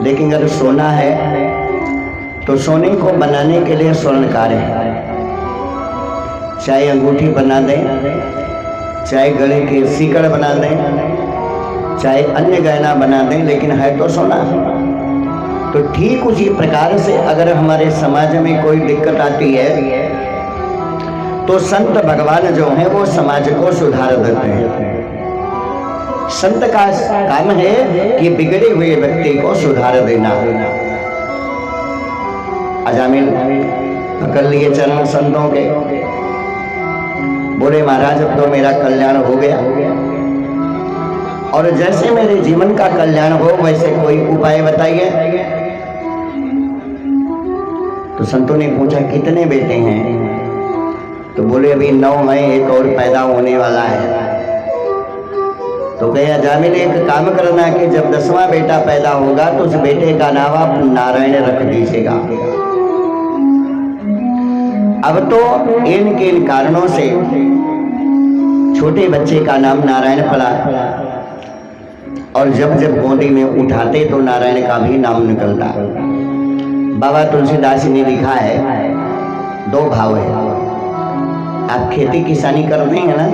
लेकिन अगर सोना है तो सोने को बनाने के लिए स्वर्णकार है। चाहे अंगूठी बना दें, चाहे गले के सीकड़ बना दें, चाहे अन्य गहना बना दें, लेकिन है तो सोना। तो ठीक उसी प्रकार से अगर हमारे समाज में कोई दिक्कत आती है तो संत भगवान जो हैं वो समाज को सुधार देते हैं। संत का काम है कि बिगड़े हुए व्यक्ति को सुधार देना। अजामिल पकड़ लिए चरण संतों के, बोले महाराज अब तो मेरा कल्याण हो गया, और जैसे मेरे जीवन का कल्याण हो वैसे कोई उपाय बताइए। तो संतों ने पूछा कितने बेटे हैं? तो बोले अभी 9 हैं, एक और पैदा होने वाला है। तो कहे अजामिल एक काम करना कि जब 10वां बेटा पैदा होगा तो उस बेटे का नाम आप नारायण रख दीजिएगा। अब तो इन कारणों से छोटे बच्चे का नाम नारायण पड़ा, और जब जब गोदी में उठाते तो नारायण का भी नाम निकलता। बाबा तुलसीदास ने लिखा है 2 भाव है। आप खेती किसानी करते हैं ना,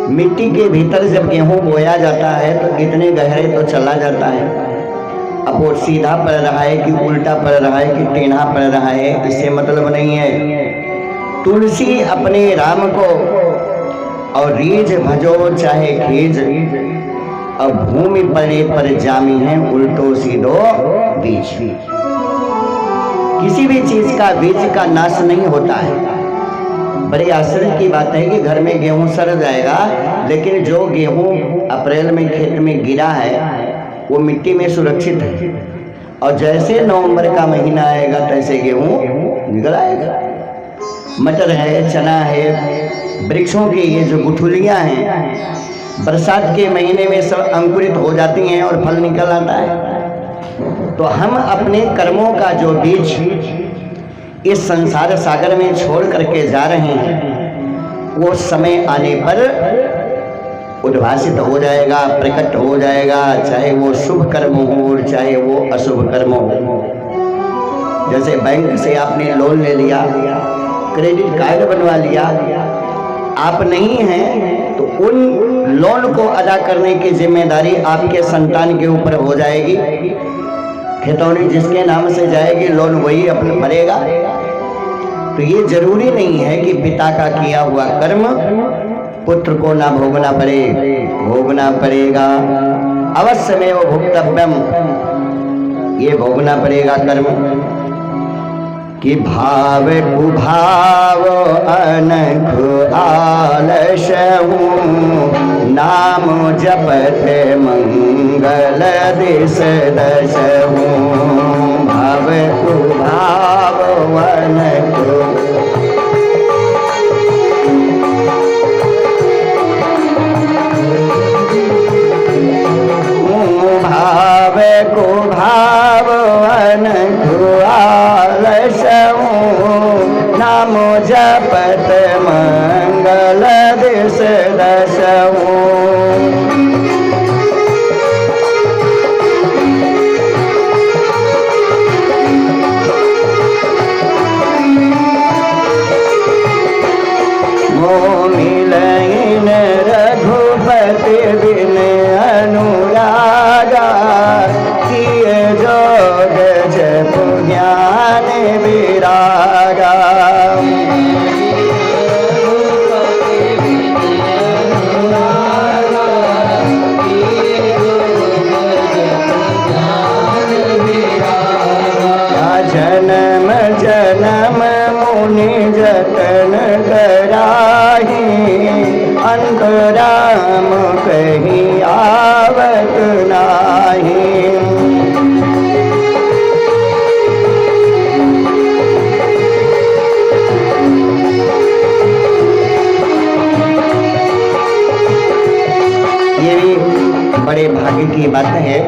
मिट्टी के भीतर जब गेहूं बोया जाता है तो इतने गहरे तो चला जाता है। अब वो सीधा पड़ रहा है कि उल्टा पड़ रहा है कि टेढ़ा पड़ रहा है, इससे मतलब नहीं है। तुलसी अपने राम को और रीझ भजो चाहे खीज, और भूमि पड़े पर जामी है उल्टो सीधो बीज। किसी भी चीज का बीज का नाश नहीं होता है। बड़े आश्चर्य की बात है कि घर में गेहूं सड़ जाएगा, लेकिन जो गेहूं अप्रैल में खेत में गिरा है वो मिट्टी में सुरक्षित है, और जैसे नवंबर का महीना आएगा तैसे गेहूं निकल आएगा। मटर है, चना है, वृक्षों की ये जो गुठलियां हैं बरसात के महीने में सब अंकुरित हो जाती हैं और फल निकल आता है। तो हम अपने कर्मों का जो बीज इस संसार सागर में छोड़ करके जा रहे हैं वो समय आने पर उद्भासित हो जाएगा, प्रकट हो जाएगा, चाहे वो शुभ कर्म हो चाहे वो अशुभ कर्म हो। जैसे बैंक से आपने लोन ले लिया, क्रेडिट कार्ड बनवा लिया, आप नहीं हैं तो उन लोन को अदा करने की जिम्मेदारी आपके संतान के ऊपर हो जाएगी। खितौनी जिसके नाम से जाएगी लोन वही अपने भरेगा। तो ये जरूरी नहीं है कि पिता का किया हुआ कर्म पुत्र को ना भोगना पड़े, भोगना पड़ेगा। अवश्य में वो भुक्तव्यम, ये भोगना पड़ेगा कर्म। कि भाव कुभाव अनख आलसहु, नाम जपत मंगल दिस दसहु। भाव कुभाव अनख, भाव कुभाव अनख आलसहु, नाम जपत मंगल दिस दसहु। मिलइन रघुपति बिन अनुरागा, किए जोग जप ज्ञान विरागा। जन्म जन्म मुनि जतन कराही, अंतराम कहीं आवत नाही। ये भी बड़े भाग्य की बात है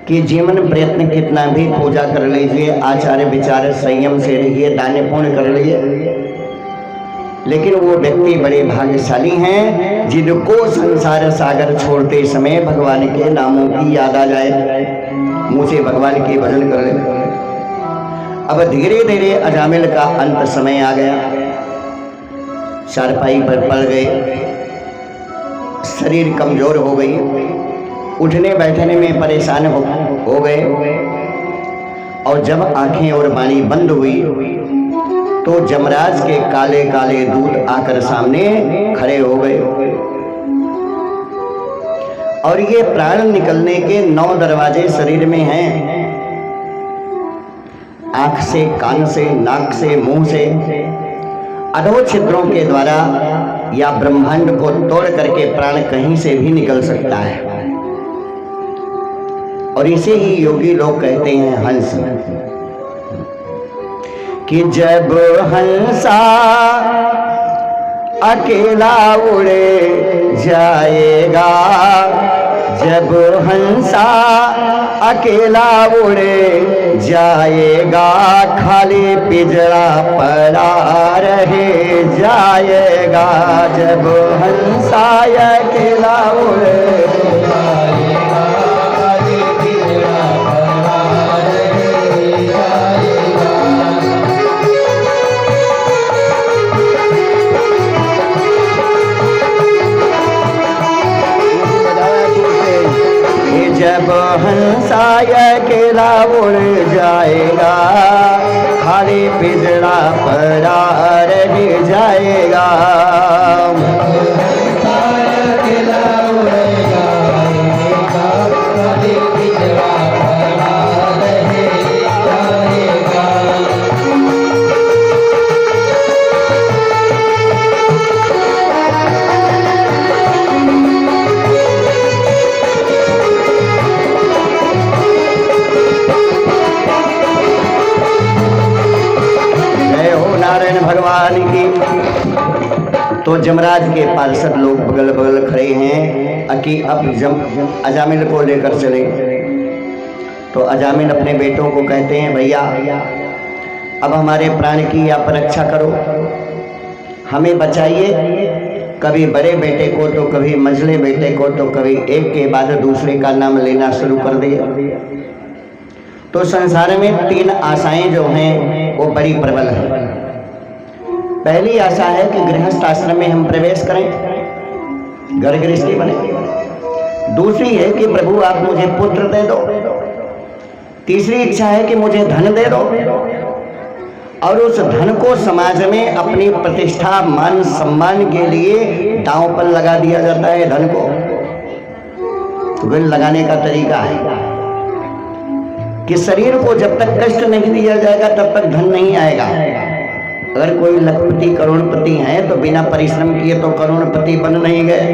कि जीवन प्रयत्न कितना भी पूजा कर लीजिए, आचार्य विचार संयम से रहिए, दान पुण्य कर लीजिए, लेकिन वो व्यक्ति बड़े भाग्यशाली हैं जिनको संसार सागर छोड़ते समय भगवान के नामों की याद आ जाए। मुँह से भगवान की भजन कर ले। अब धीरे धीरे अजामिल का अंत समय आ गया, चारपाई पर पड़ गए, शरीर कमजोर हो गई, उठने बैठने में परेशान हो गए। और जब आंखें और वाणी बंद हुई तो जमराज के काले काले दूत आकर सामने खड़े हो गए। और ये प्राण निकलने के 9 दरवाजे शरीर में हैं, आंख से, कान से, नाक से, मुंह से, अधो छिद्रों के द्वारा या ब्रह्मांड को तोड़ करके प्राण कहीं से भी निकल सकता है। और इसे ही योगी लोग कहते हैं हंस, कि जब हंसा अकेला उड़े जाएगा, जब हंसा अकेला उड़े जाएगा, खाली पिंजरा पड़ा रह जाएगा। जब हंसा अकेला उड़े जाएगा, खाली पिंजरा पड़ा रह जाएगा। जब हंसा अकेला उड़ जाएगा, खाली पिंजरा पड़ा रह जाएगा। अकेला उड़ जाएगा, खाली पिंजरा पड़ा रह जाएगा। भगवान की। तो जमराज के पार्षद लोग बगल बगल खड़े हैं कि अब अजामिल को लेकर चले। तो अजामिल अपने बेटों को कहते हैं, भैया अब हमारे प्राण की आप रक्षा करो, हमें बचाइए। कभी बड़े बेटे को तो कभी मझले बेटे को तो कभी एक के बाद दूसरे का नाम लेना शुरू कर दिया। तो संसार में 3 आशाएं जो हैं वो बड़ी प्रबल है। पहली आशा है कि गृहस्थ आश्रम में हम प्रवेश करें, घर गृहस्थी बने। दूसरी है कि प्रभु आप मुझे पुत्र दे दो। तीसरी इच्छा है कि मुझे धन दे दो, और उस धन को समाज में अपनी प्रतिष्ठा, मान, सम्मान के लिए दांव पर लगा दिया जाता है। धन को तो लगाने का तरीका है कि शरीर को जब तक कष्ट नहीं दिया जाएगा तब तक धन नहीं आएगा। अगर कोई लखपति करोड़पति हैं तो बिना परिश्रम किए तो करोड़पति बन नहीं गए।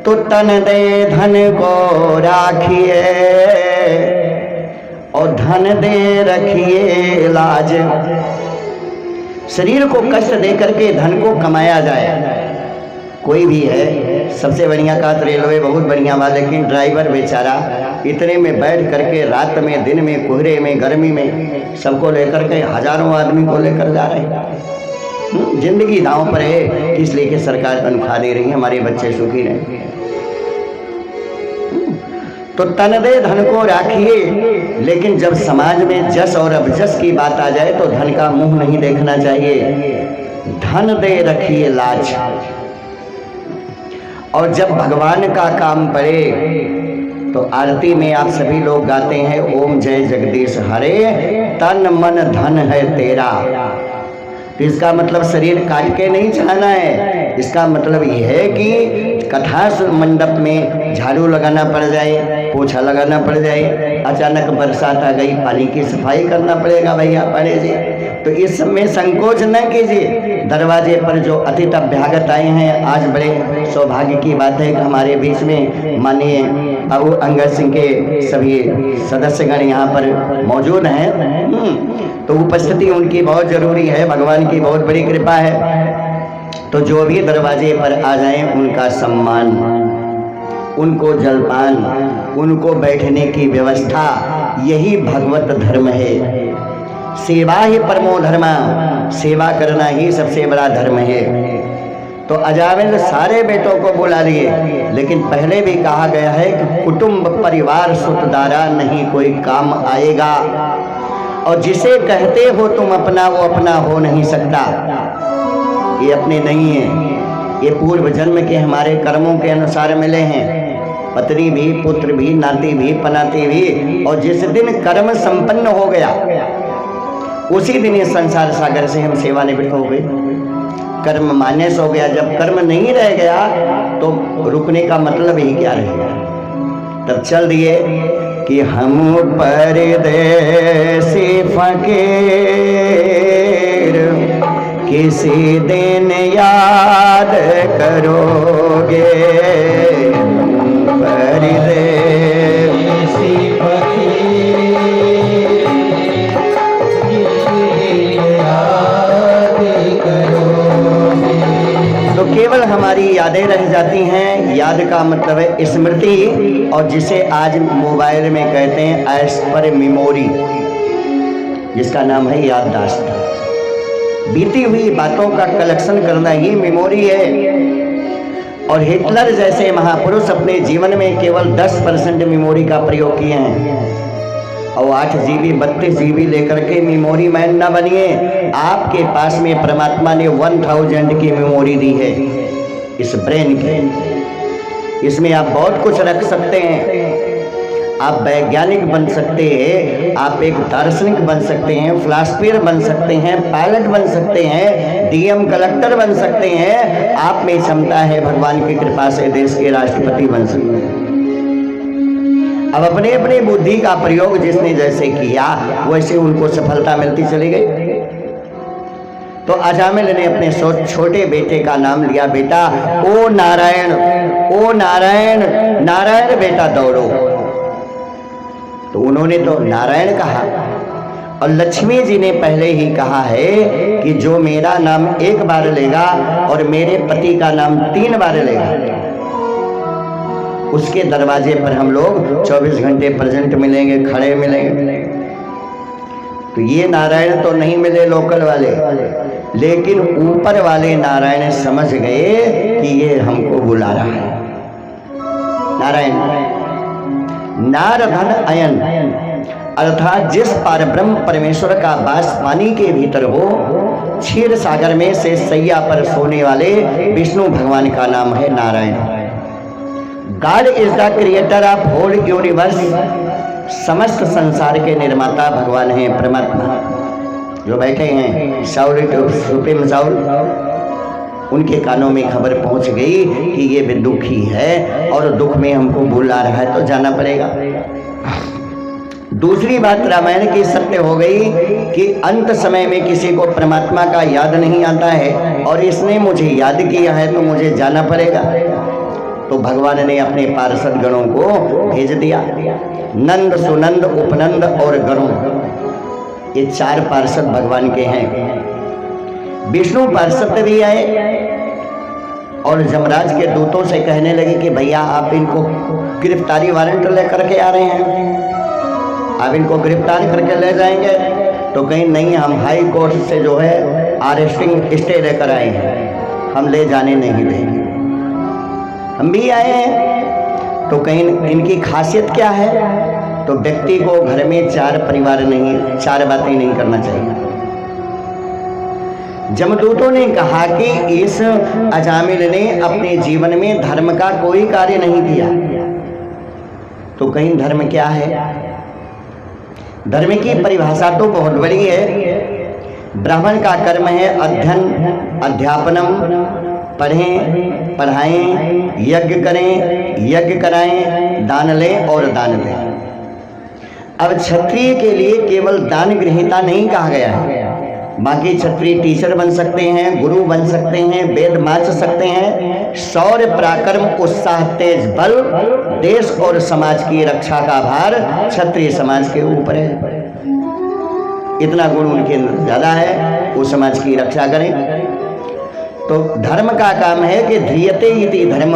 तो तन दे धन को राखिए और धन दे रखिए लाज। शरीर को कष्ट दे करके धन को कमाया जाए। कोई भी है, सबसे बढ़िया का तो रेलवे बहुत बढ़िया हुआ, लेकिन ड्राइवर बेचारा इतने में बैठ करके रात में, दिन में, कोहरे में, गर्मी में सबको लेकर के हजारों आदमी को लेकर जा रहे हैं। जिंदगी दांव पर है, इसलिए कि सरकार तनख्वाह दे रही है, हमारे बच्चे सुखी रहे। तो तन दे धन को राखिए, लेकिन जब समाज में जस और अबजस की बात आ जाए तो धन का मुंह नहीं देखना चाहिए। धन दे रखिए लाज। और जब भगवान का काम पड़े तो आरती में आप सभी लोग गाते हैं, ओम जय जगदीश हरे, तन मन धन है तेरा। तो इसका मतलब शरीर काट के नहीं चलाना है। इसका मतलब यह है कि कथा मंडप में झाड़ू लगाना पड़ जाए, पोछा लगाना पड़ जाए, अचानक बरसात आ गई, पानी की सफाई करना पड़ेगा, भैया पड़े जी। तो इस सब में संकोच न कीजिए। दरवाजे पर जो अतिथि अभ्यागत आए हैं, आज बड़े सौभाग्य की बात है कि हमारे बीच में माननीय बाबू अंगद सिंह के सभी सदस्यगण यहाँ पर मौजूद हैं। तो उपस्थिति उनकी बहुत जरूरी है, भगवान की बहुत बड़ी कृपा है। तो जो भी दरवाजे पर आ जाएं उनका सम्मान, उनको जलपान, उनको बैठने की व्यवस्था, यही भगवत धर्म है। सेवा ही परमो धर्म, सेवा करना ही सबसे बड़ा धर्म है। तो अजामिल सारे बेटों को बुला लिए, लेकिन पहले भी कहा गया है कि कुटुंब परिवार सुतदारा नहीं कोई काम आएगा, और जिसे कहते हो तुम अपना वो अपना हो नहीं सकता। ये अपने नहीं है, ये पूर्व जन्म के हमारे कर्मों के अनुसार मिले हैं, पत्नी भी, पुत्र भी, नाती भी, पनाती भी। और जिस दिन कर्म संपन्न हो गया उसी दिन इस संसार सागर से हम सेवानिवृत्त हो गए, कर्म मान्यस हो गया। जब कर्म नहीं रह गया तो रुकने का मतलब ही क्या रहेगा। तब चल दिए कि हम परदेसी फकीर किसी दिन याद करोगे, परदेसी तो केवल हमारी यादें रह जाती हैं। याद का मतलब है स्मृति, और जिसे आज मोबाइल में कहते हैं एज पर मेमोरी, जिसका नाम है याददाश्त। बीती हुई बातों का कलेक्शन करना ही मेमोरी है। और हिटलर जैसे महापुरुष अपने जीवन में केवल 10% मेमोरी का प्रयोग किए हैं। और 8 GB 32 GB लेकर के मेमोरी मैन ना बनिए। आपके पास में परमात्मा ने 1000 की मेमोरी दी है इस ब्रेन के। इसमें आप बहुत कुछ रख सकते हैं। आप वैज्ञानिक बन सकते हैं, आप एक दार्शनिक बन सकते हैं, फिलॉसफर बन सकते हैं, पायलट बन सकते हैं, DM कलेक्टर बन सकते हैं। आप में क्षमता है, भगवान की कृपा से देश के राष्ट्रपति बन सकते हैं। अब अपने अपने बुद्धि का प्रयोग जिसने जैसे किया वैसे उनको सफलता मिलती चली गई। तो अजामिल ने अपने छोटे बेटे का नाम लिया, बेटा ओ नारायण, ओ नारायण, नारायण बेटा दौड़ो। तो उन्होंने तो नारायण कहा, और लक्ष्मी जी ने पहले ही कहा है कि जो मेरा नाम एक बार लेगा और मेरे पति का नाम 3 बार लेगा, उसके दरवाजे पर हम लोग 24 घंटे प्रेजेंट मिलेंगे, खड़े मिलेंगे। तो ये नारायण तो नहीं मिले लोकल वाले, लेकिन ऊपर वाले नारायण समझ गए कि ये हमको बुला रहा है। नारायण नारधन अयन, अर्थात जिस पार ब्रह्म परमेश्वर का वास पानी के भीतर हो, क्षीर सागर में से सैया पर सोने वाले विष्णु भगवान का नाम है Narayan. God is the creator of whole universe, समस्त संसार के निर्माता भगवान हैं, परमात्मा जो बैठे हैं साउल सुप्रीम साउल। उनके कानों में खबर पहुंच गई कि ये भी दुखी है और दुख में हमको बुला रहा है, तो जाना पड़ेगा। दूसरी बात रामायण की सत्य हो गई कि अंत समय में किसी को परमात्मा का याद नहीं आता है, और इसने मुझे याद किया है तो मुझे जाना पड़ेगा। तो भगवान ने अपने पार्षद गणों को भेज दिया। नंद, सुनंद, उपनंद और गरुण, ये 4 पार्षद भगवान के हैं। विष्णु पार्षद भी आए और जमराज के दूतों से कहने लगे कि भैया आप इनको गिरफ्तारी वारंट लेकर के आ रहे हैं, आप इनको गिरफ्तार करके ले जाएंगे। तो कहीं नहीं, हम हाई कोर्ट से जो है अरेस्टिंग स्टे लेकर आए हैं, हम ले जाने नहीं देंगे। हम भी आए हैं। तो कहीं इनकी खासियत क्या है? तो व्यक्ति को घर में 4 परिवार नहीं, 4 बातें नहीं करना चाहिए। जमदूतों ने कहा कि इस अजामिल ने अपने जीवन में धर्म का कोई कार्य नहीं किया। तो कहीं धर्म क्या है? धर्म की परिभाषा तो बहुत बड़ी है। ब्राह्मण का कर्म है अध्ययन, अध्यापनम, पढ़ें, पढ़ाएं, यज्ञ करें, यज्ञ कराएं, दान लें और दान दें। अब क्षत्रिय के लिए केवल दान गृहीता नहीं कहा गया है, बाकी क्षत्रिय टीचर बन सकते हैं, गुरु बन सकते हैं, वेद माच सकते हैं। शौर्य, पराक्रम, उत्साह, तेज, बल, देश और समाज की रक्षा का भार क्षत्रिय समाज के ऊपर है। इतना गुण उनके अंदर ज्यादा है, वो समाज की रक्षा करें। तो धर्म का काम है कि ध्रियते इति धर्म,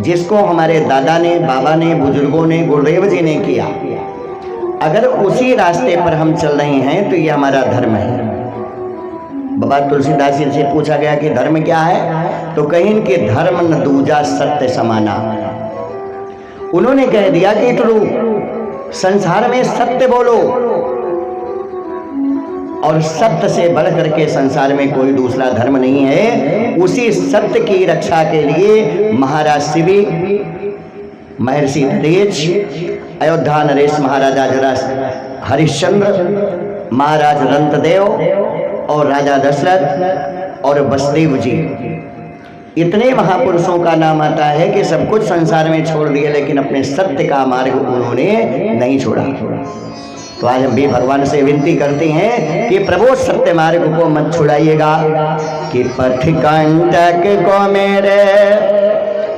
जिसको हमारे दादा ने, बाबा ने, बुजुर्गों ने, गुरुदेव जी ने किया, अगर उसी रास्ते पर हम चल रहे हैं तो ये हमारा धर्म है। बाबा तुलसीदास जी से पूछा गया कि धर्म क्या है? तो कहीं कि धर्म न दूजा सत्य समाना। उन्होंने कह दिया कि तुम संसार में सत्य बोलो, और सत्य से बढ़ करके संसार में कोई दूसरा धर्म नहीं है। उसी सत्य की रक्षा के लिए महाराज शिवी, महर्षि दधीच, अयोध्या नरेश, महाराजा हरिश्चंद्र, महाराज रंतदेव और राजा दशरथ और वसुदेव जी, इतने महापुरुषों का नाम आता है कि सब कुछ संसार में छोड़ दिया, लेकिन अपने सत्य का मार्ग उन्होंने नहीं छोड़ा। तो आज हम भी भगवान से विनती करते हैं कि प्रभु सत्य मार्ग को मत छुड़ाइएगा। कि पथिकंटक को मेरे,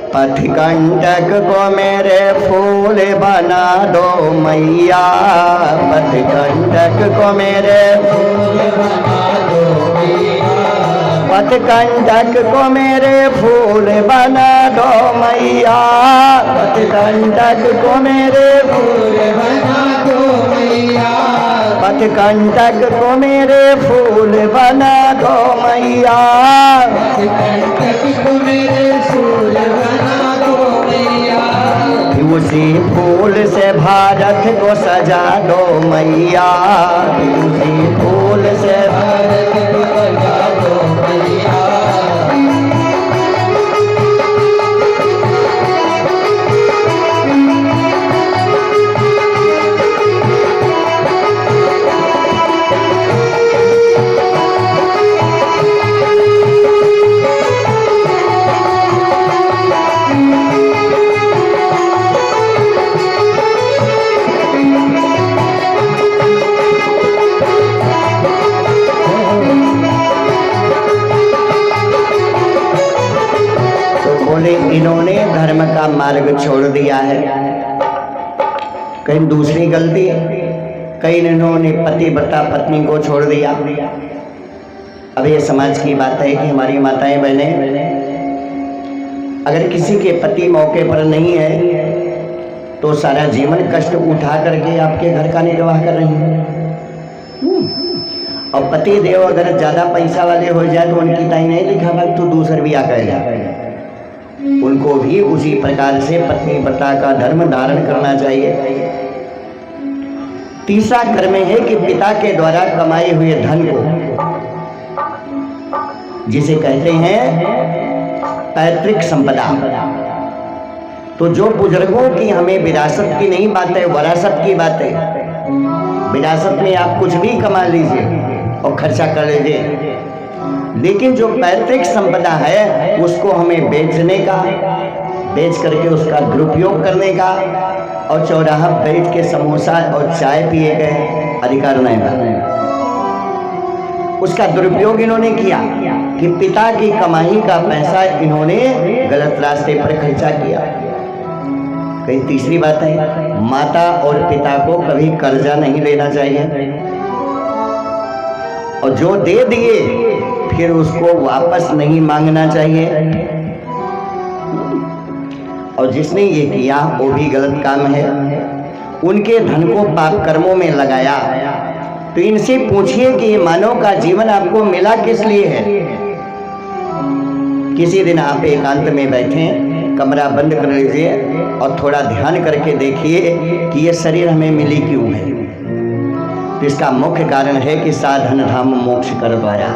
पथिकंटक को मेरे फूल बना दो मैया, पथिकंटक को मेरे फूल बना दो मैया, पथिकंटक को मेरे फूल बना दो मैया, पथिकंटक को मेरे फूल बना दो मैया, पथिकंटक को मेरे फूल बना दो मैया, पथिकंटक को मेरे फूल बना दो मैया, उसी फूल से भारत को सजा दो मैया, उसी फूल से भारत को सजा दो मैया। इन्होंने धर्म का मार्ग छोड़ दिया है। कहीं दूसरी गलती, कहीं इन्होंने पतिव्रता पत्नी को छोड़ दिया। अब ये समाज की बात है कि हमारी माताएं बहनें, अगर किसी के पति मौके पर नहीं है तो सारा जीवन कष्ट उठा करके आपके घर का निर्वाह कर रही हैं। और पति देव अगर ज्यादा पैसा वाले हो जाए तो उनकी ताई नहीं दिखावा तो दूसर भी आकर जाए, उनको भी उसी प्रकार से पतिव्रता का धर्म धारण करना चाहिए। तीसरा कर्म है कि पिता के द्वारा कमाए हुए धन को, जिसे कहते हैं पैतृक संपदा, तो जो बुजुर्गों की हमें विरासत की नहीं बात है, वरासत की बात है। विरासत में आप कुछ भी कमा लीजिए और खर्चा कर लीजिए, लेकिन जो पैतृक संपदा है उसको हमें बेचने का, बेच करके उसका दुरुपयोग करने का और चौराहा बैठ के समोसा और चाय पिए गए अधिकार नहीं था। उसका दुरुपयोग इन्होंने किया कि पिता की कमाई का पैसा इन्होंने गलत रास्ते पर खर्चा किया। कई तीसरी बात है, माता और पिता को कभी कर्जा नहीं लेना चाहिए, और जो दे दिए फिर उसको वापस नहीं मांगना चाहिए। और जिसने ये किया वो भी गलत काम है। उनके धन को पाप कर्मों में लगाया, तो इनसे पूछिए कि ये मानव का जीवन आपको मिला किस लिए है। किसी दिन आप एकांत में बैठे, कमरा बंद कर लीजिए और थोड़ा ध्यान करके देखिए कि ये शरीर हमें मिली क्यों है। तो इसका मुख्य कारण है कि साधन धाम मोक्ष कर द्वारा।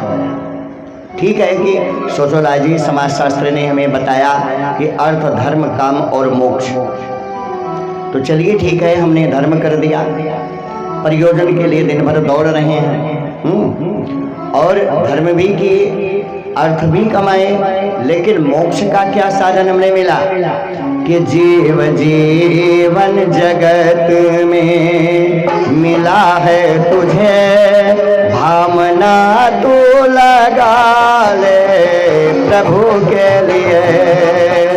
ठीक है कि सोशियोलॉजी समाजशास्त्र ने हमें बताया कि अर्थ, धर्म, काम और मोक्ष। तो चलिए ठीक है, हमने धर्म कर दिया, प्रयोजन के लिए दिन भर दौड़ रहे हैं और धर्म भी किए, अर्थ भी कमाए, लेकिन मोक्ष का क्या साधन हमने मिला कि जीव जीवन जगत में मिला है तुझे, भावना तू लगा ले प्रभु के लिए।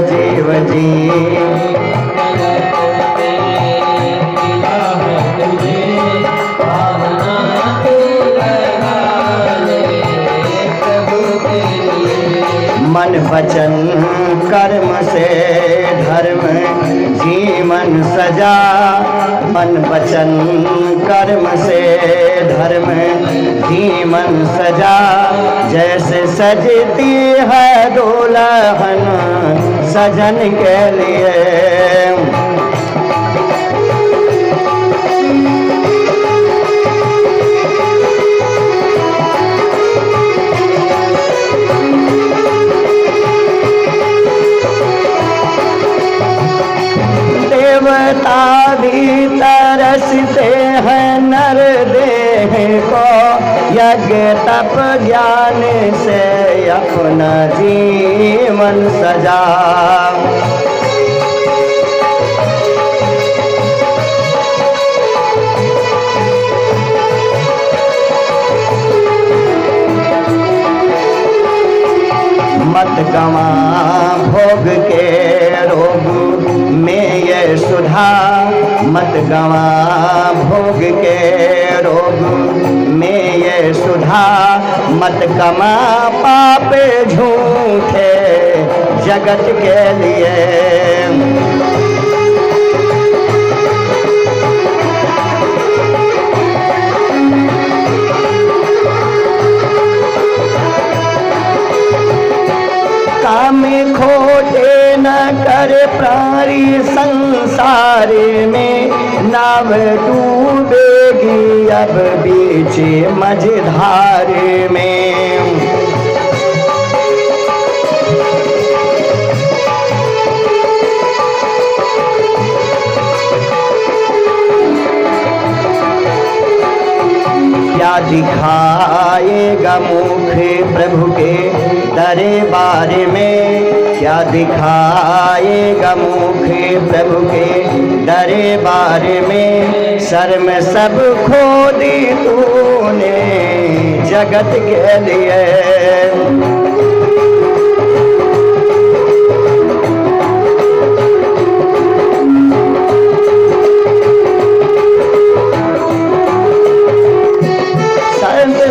जीव जीवन मन वचन कर्म से धर्म जीवन सजा, मन वचन कर्म से धर्म जीवन सजा, जैसे सजती है दुल्हन सजन के लिए। देवता भी तरसते हैं नर देह को, यज्ञ तप ज्ञान से अपना जीवन सजा। मत गवा भोग के रोग में ये सुधा, मत गवा भोग के रोग में ये सुधा, मत कमा पाप झूठे जगत के लिए। काम खोटे न कर प्राणी संसार में, नाव डूबेगी अब बीच मझधार में। क्या दिखाएगा मुख प्रभु के दरबार में, क्या दिखाएगा मुख प्रभु के दरबार में। शर्म सब खो दी तूने जगत के लिए।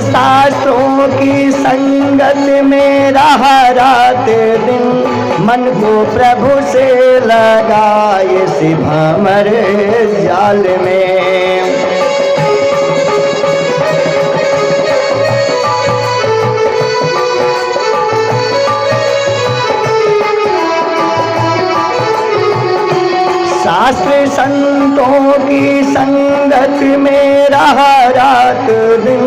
शास्त्रों की संगत में रहा रात दिन, मन को प्रभु से लगाए इस भंवर जाल में। शास्त्र संतों की संगत में रहा रात दिन,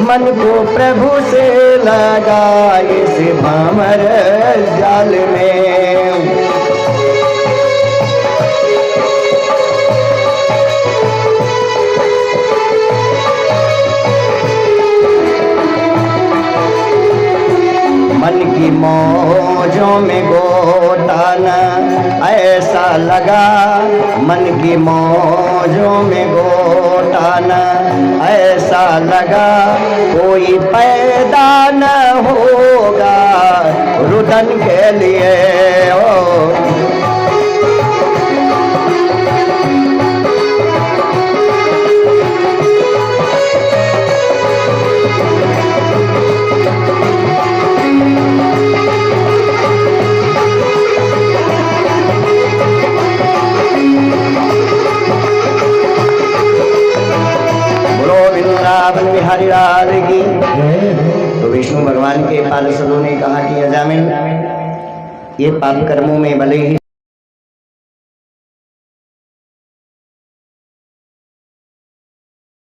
मन को प्रभु से लगा इस भंवर जाल में। मन की मौजों में गोता न ऐसा लगा, मन की मौजों में गोता न ऐसा लगा। कोई पैदा न होगा रुदन के लिए। बिहारी लाल की। तो विष्णु भगवान के पार्षदों ने कहा कि अजामिल, ये पाप कर्मों में भले ही